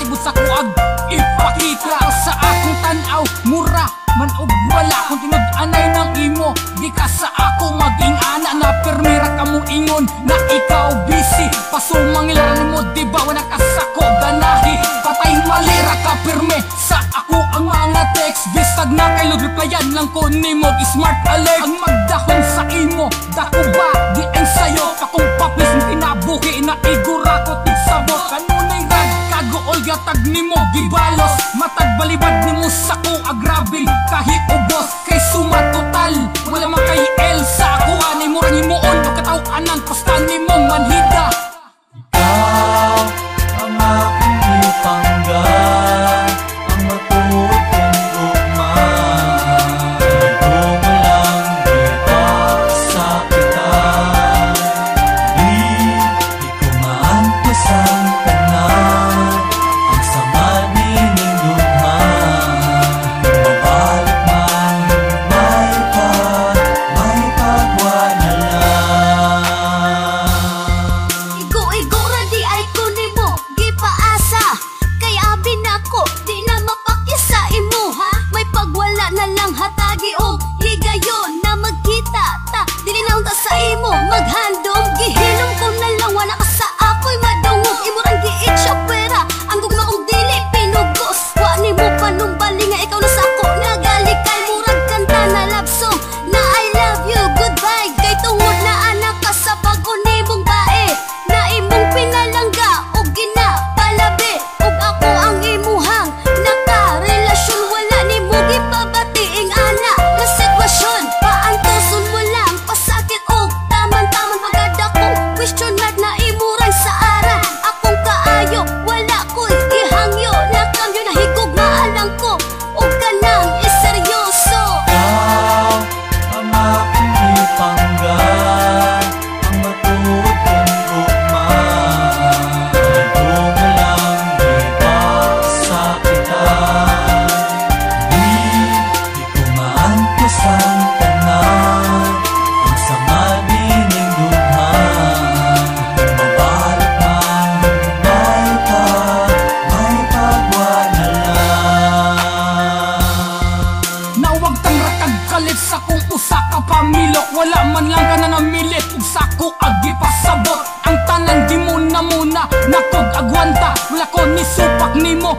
matibot sa kuag ipakita sa akong tanaw. Mura man og wala kung tinud-anay ng imo. Di ka sa ako maging ana na permira ka mo ingon na ikaw busy. Pasumangilran mo di ba wala ka sako ganahi. Patay malira ka perme sa ako ang mga text. Bisag na kay log replyan lang ko nimo smart alert. Ang magdahon sa imo dako ba di ang sayo kakong papis pinabuhi na igura ko tigsabot. Kanunay rag kagool gatag nimo gibalos. Matag balibad nimo sa ko agrabe kahit ubos kay suma total. Wala man kay Elsa ako ani mo rin himuon o kataw-anan pasta nimo manhida. Ikaw ang aking ipangga, ang matuod kong ugma. Kung walang kita sa kita, di ko maantos ang tanan. Ang sama nining lugma, mabalik man may pagwala lang. Igo-igo ra di ay ko nimo gipaasa. Kay abi nako di na mapakisa imo ha. May pagwala na lang hatagi og higayon na magkita ta. Dili na unta sa imo maghandom. Gihilom ko na lang wala ka sa ako'y madungog. Imo rang giitsa pera ang gugma kong dili pinugos. Wa nimo panumbali nga ikaw na sa ako nagalikay. Murag kanta na love song na I love you goodbye. Kay tungod na anak ka sa pag-unimong bae na imong pinalangga o ginapalabi. Ug ako ang imuhang nakarelasyon. Wala nimo gipabatiing ana na sitwasyon. Paantoson mo lang pasakit og taman-taman pagkada kong question mark na imurang sa aran. Akong kaayo wala ko'y gihangyo na kambyo na higugmaan lang ko ug kanang iseryoso. Ikaw ang aking ipangga, ang matuod kong ugma. Kung walang kita sa kita, di ko maantos ang tanan. Ang sama nining lugma, mabalik man may pagwala lang. Nawag tang rakag kalit sa kung usa ka pamilok. Wala man lang ka na namilit ug sa ko agi pasabot. Ang tanan di mo na muna nakog agwanta. Wala ko ni supak nimo